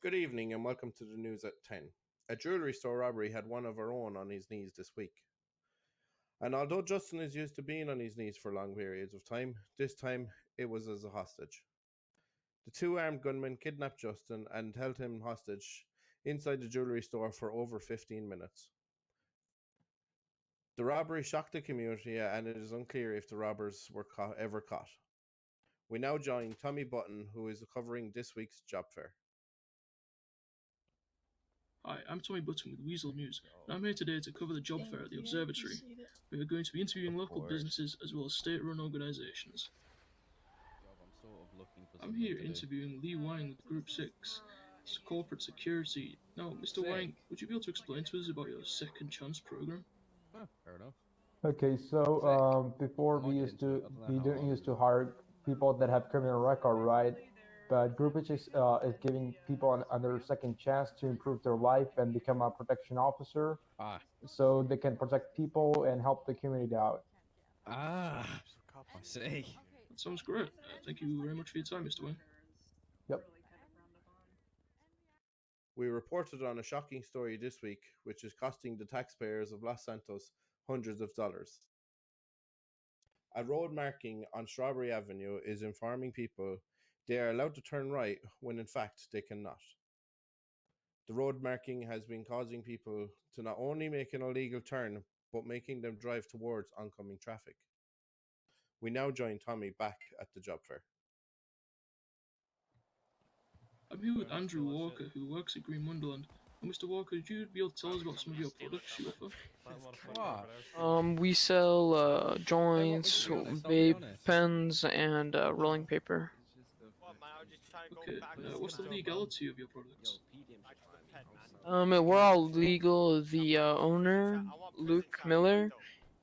Good evening and welcome to the news at 10. A jewellery store robbery had one of our own on his knees this week. And although Justin is used to being on his knees for long periods of time, this time it was as a hostage. The two armed gunmen kidnapped Justin and held him hostage inside the jewellery store for over 15 minutes. The robbery shocked the community and it is unclear if the robbers were ever caught. We now join Tommy Button, who is covering this week's job fair. Hi, I'm Tommy Button with Weasel News, and I'm here today to cover the job fair at the observatory. We are going to be interviewing local businesses as well as state-run organisations. I'm here interviewing Lee Wang with Group 6, Corporate Security. Now, Mr. Wang, would you be able to explain to us about your Second Chance program? Fair enough. Okay, so before we didn't used to hire people that have criminal record, right? But Groupage is giving people another second chance to improve their life and become a protection officer, so they can protect people and help the community out. I see. That sounds great. Thank you very much for your time, Mr. Wang. Yep. We reported on a shocking story this week, which is costing the taxpayers of Los Santos hundreds of dollars. A road marking on Strawberry Avenue is informing people they are allowed to turn right when in fact they cannot. The road marking has been causing people to not only make an illegal turn, but making them drive towards oncoming traffic. We now join Tommy back at the job fair. I'm here with Andrew Walker, who works at Green Wonderland. And Mr. Walker, would you be able to tell us about some of your products you offer? We sell joints, vape pens, and rolling paper. Okay, what's the legality of your products? We're all legal. The owner, Luke Miller,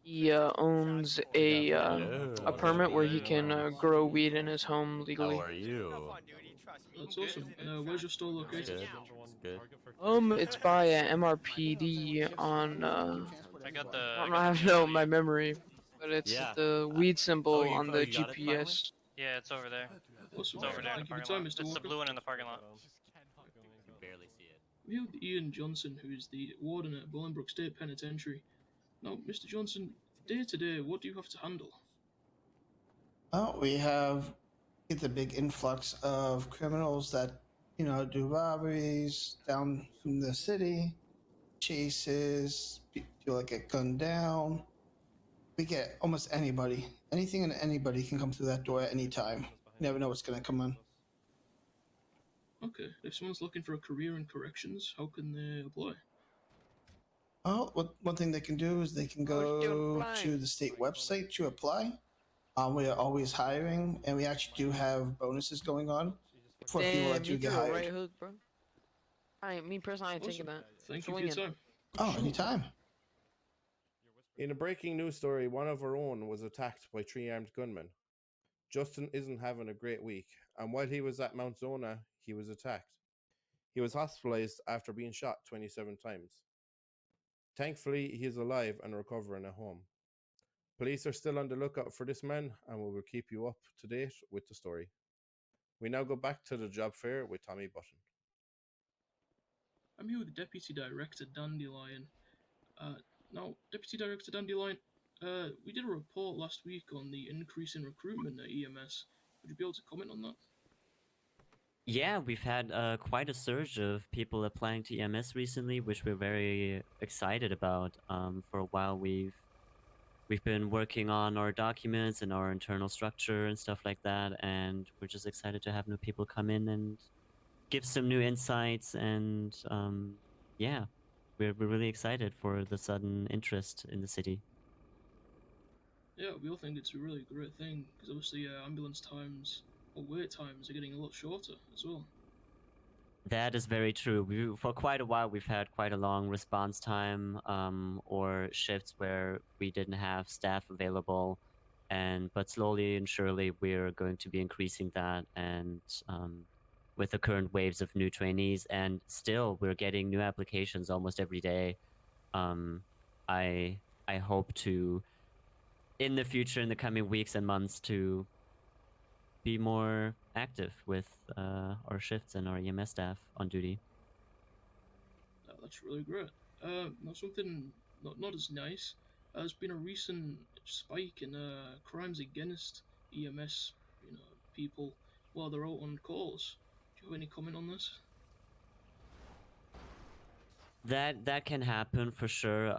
he owns a permit where he can grow weed in his home legally. How are you? That's awesome. Where's your store located? Good. It's by MRPD on I got the. I don't have no my memory, but it's Yeah. the weed symbol you on the got it finally? GPS. Yeah, it's over there. Awesome. It's over there in the Thank you for your parking time, lot. Mr. It's the Walker. blue one in the parking lot. You can barely see it. I'm here with Ian Johnson, who is the warden at Bolingbroke State Penitentiary. Now, Mr. Johnson, day to day, what do you have to handle? Oh, we get the big influx of criminals that, do robberies down in the city, chases, people that get gunned down. We get almost anybody. Anything and anybody can come through that door at any time. You never know what's going to come in. Okay, if someone's looking for a career in corrections, how can they apply? Oh, one thing they can do is they can go to the state website to apply. We are always hiring, and we actually do have bonuses going on for people that do get hired. Right hook, bro. Me personally, I ain't taking that. Thank you for your time. Oh, anytime. In a breaking news story, one of our own was attacked by 3 armed gunmen. Justin isn't having a great week, and while he was at Mount Zona, he was attacked. He was hospitalized after being shot 27 times. Thankfully, he is alive and recovering at home. Police are still on the lookout for this man, and we will keep you up to date with the story. We now go back to the job fair with Tommy Button. I'm here with Deputy Director Dandelion. Now, Deputy Director Dandelion, we did a report last week on the increase in recruitment at EMS. Would you be able to comment on that? Yeah, we've had quite a surge of people applying to EMS recently, which we're very excited about. For a while, we've been working on our documents and our internal structure and stuff like that, and we're just excited to have new people come in and give some new insights. And yeah, we're really excited for the sudden interest in the city. Yeah, we all think it's a really great thing because obviously ambulance times or wait times are getting a lot shorter as well. That is very true. For quite a while, we've had quite a long response time, or shifts where we didn't have staff available, but slowly and surely we're going to be increasing that, and with the current waves of new trainees, and still we're getting new applications almost every day. I hope to, in the future, in the coming weeks and months, to be more active with our shifts and our EMS staff on duty. That's really great. Now something not as nice. There's been a recent spike in crimes against EMS, people while they're out on calls. Do you have any comment on this? That can happen for sure.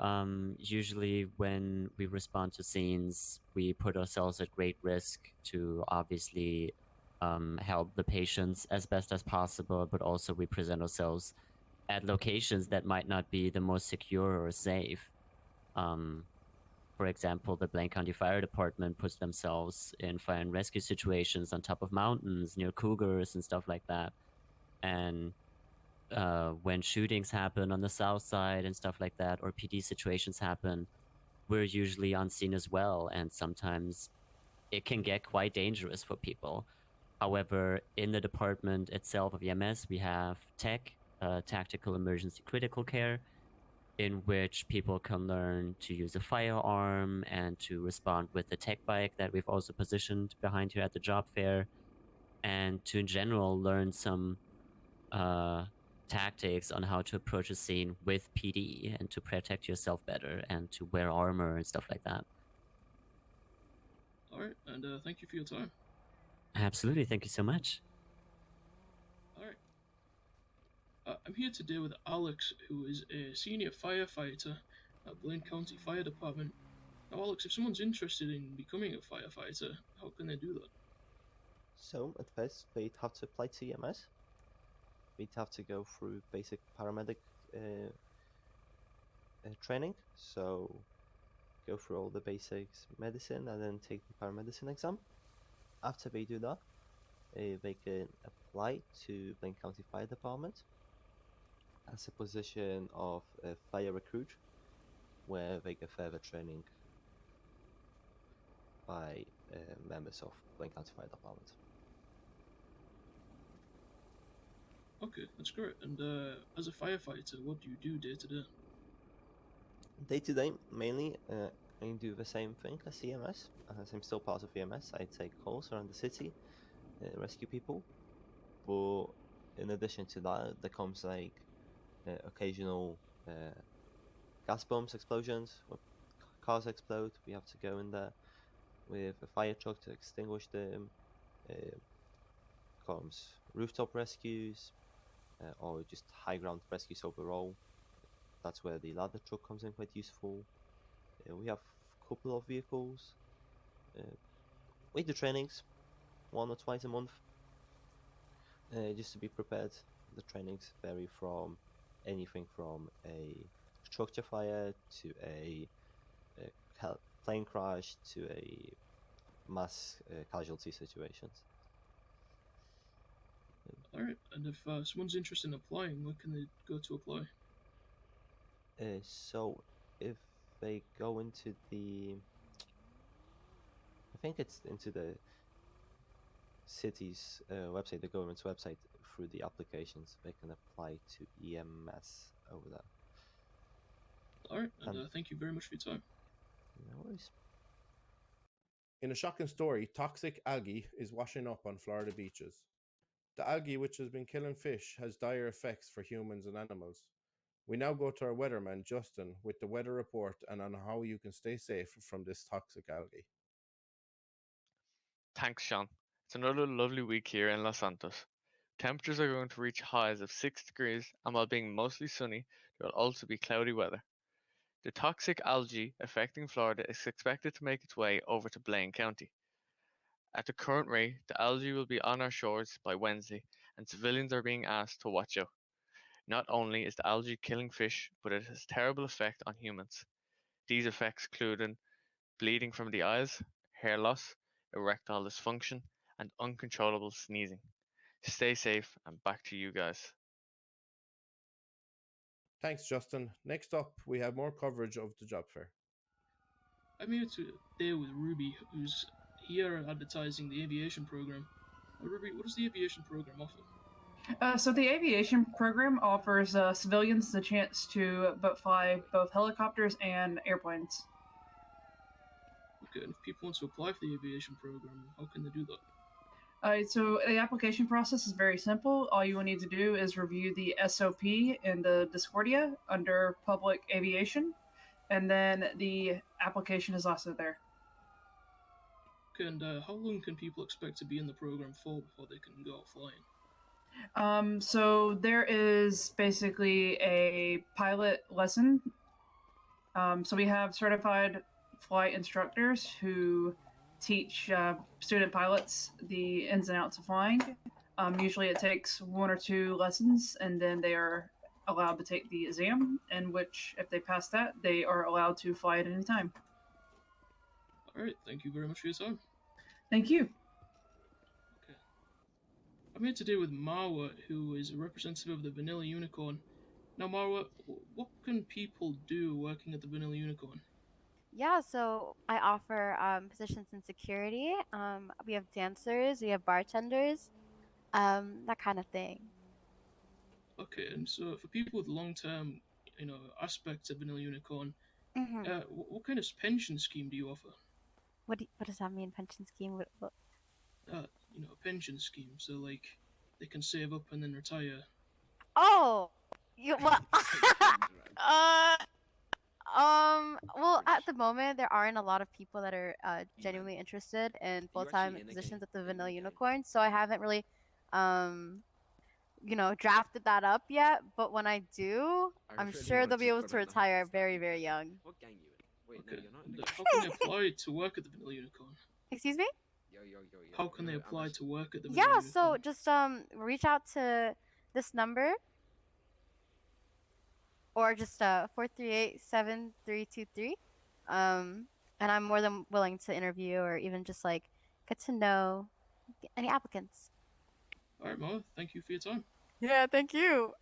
Usually when we respond to scenes, we put ourselves at great risk to obviously help the patients as best as possible, but also we present ourselves at locations that might not be the most secure or safe. For example, the Blaine County Fire Department puts themselves in fire and rescue situations on top of mountains near cougars and stuff like that. And when shootings happen on the south side and stuff like that, or PD situations happen, we're usually on scene as well, and sometimes it can get quite dangerous for people. However, in the department itself of EMS, we have TEC, Tactical Emergency Critical Care, in which people can learn to use a firearm and to respond with a tech bike that we've also positioned behind here at the job fair, and to in general learn some tactics on how to approach a scene with PD and to protect yourself better and to wear armor and stuff like that. Alright, and thank you for your time. Absolutely, thank you so much. Alright. I'm here today with Alex, who is a senior firefighter at Blaine County Fire Department. Now, Alex, if someone's interested in becoming a firefighter, how can they do that? So, at first, they'd have to apply to EMS. We'd have to go through basic paramedic training. So, go through all the basics medicine and then take the paramedicine exam. After they do that, they can apply to Blaine County Fire Department as a position of a fire recruit, where they get further training by members of Blaine County Fire Department. Okay, that's great. And as a firefighter, what do you do day to day? Day to day, mainly, I do the same thing as EMS. As I'm still part of EMS, I take calls around the city, rescue people. But in addition to that, there comes like occasional gas bombs explosions. When cars explode, we have to go in there with a fire truck to extinguish them. Comes rooftop rescues, or just high ground rescues overall. That's where the ladder truck comes in quite useful. We have a couple of vehicles. We do trainings 1 or twice a month, just to be prepared. The trainings vary from anything from a structure fire to a plane crash to a mass casualty situations. Alright, and if someone's interested in applying, where can they go to apply? So if they go into the, I think it's into the city's website, the government's website, through the applications, they can apply to EMS over there. Alright, and thank you very much for your time. No worries. In a shocking story, toxic algae is washing up on Florida beaches. The algae, which has been killing fish, has dire effects for humans and animals. We now go to our weatherman, Justin, with the weather report and on how you can stay safe from this toxic algae. Thanks, Sean. It's another lovely week here in Los Santos. Temperatures are going to reach highs of 6 degrees, and while being mostly sunny, there will also be cloudy weather. The toxic algae affecting Florida is expected to make its way over to Blaine County. At the current rate, the algae will be on our shores by Wednesday, and civilians are being asked to watch out. Not only is the algae killing fish, but it has terrible effect on humans. These effects include bleeding from the eyes, hair loss, erectile dysfunction, and uncontrollable sneezing. Stay safe, and back to you guys. Thanks, Justin. Next up, we have more coverage of the job fair. I'm here today with Ruby, who's here advertising the aviation program. Ruby, what does the aviation program offer? So the aviation program offers civilians the chance to fly both helicopters and airplanes. Okay, and if people want to apply for the aviation program, how can they do that? So the application process is very simple. All you will need to do is review the SOP in the Discordia under public aviation, and then the application is also there. Okay, and how long can people expect to be in the program for before they can go out flying? So there is basically a pilot lesson. So we have certified flight instructors who teach student pilots the ins and outs of flying. Usually it takes 1 or 2 lessons, and then they are allowed to take the exam, in which, if they pass that, they are allowed to fly at any time. Alright, thank you very much for your time. Thank you. Okay. I'm here today with Marwa, who is a representative of the Vanilla Unicorn. Now, Marwa, what can people do working at the Vanilla Unicorn? Yeah, so I offer positions in security. We have dancers, we have bartenders, that kind of thing. Okay, and so for people with long-term, aspects of Vanilla Unicorn, what kind of pension scheme do you offer? What does that mean, pension scheme? A pension scheme. So like, they can save up and then retire. Oh, well, well, at the moment, there aren't a lot of people that are genuinely interested in full-time positions at the Vanilla Unicorn, so I haven't really, drafted that up yet. But when I do, I'm sure they'll be able to retire very, very young. Okay. And, how can they apply to work at the Vanilla Unicorn? Excuse me? How can they apply to work at the Vanilla Yeah, Unicorn? so just reach out to this number, or just 438-7323. And I'm more than willing to interview or even just like get to know any applicants. Alright, Mo, thank you for your time. Yeah, thank you.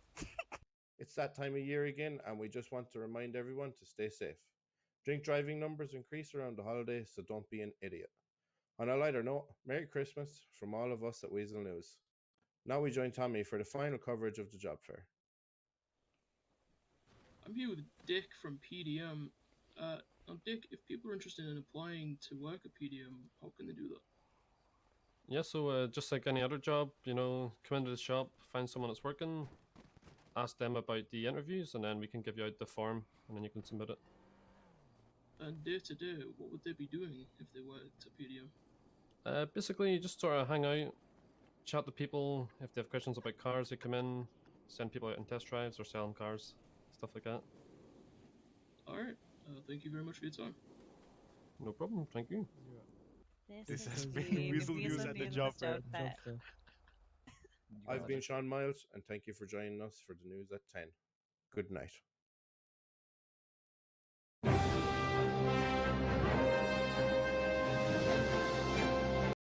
It's that time of year again, and we just want to remind everyone to stay safe. Drink driving numbers increase around the holidays, so don't be an idiot. On a lighter note, Merry Christmas from all of us at Weasel News. Now we join Tommy for the final coverage of the job fair. I'm here with Dick from PDM. Now, Dick, if people are interested in applying to work at PDM, how can they do that? Yeah, so just like any other job, come into the shop, find someone that's working, ask them about the interviews, and then we can give you out the form, and then you can submit it. And day to day, what would they be doing if they worked at PDM? Basically, just sort of hang out, chat to people. If they have questions about cars, they come in, send people out on test drives or sell them cars, stuff like that. Alright, thank you very much for your time. No problem, thank you. This has been Weasel News at the job fair. I've been Sean Miles, and thank you for joining us for the news at 10. Good night.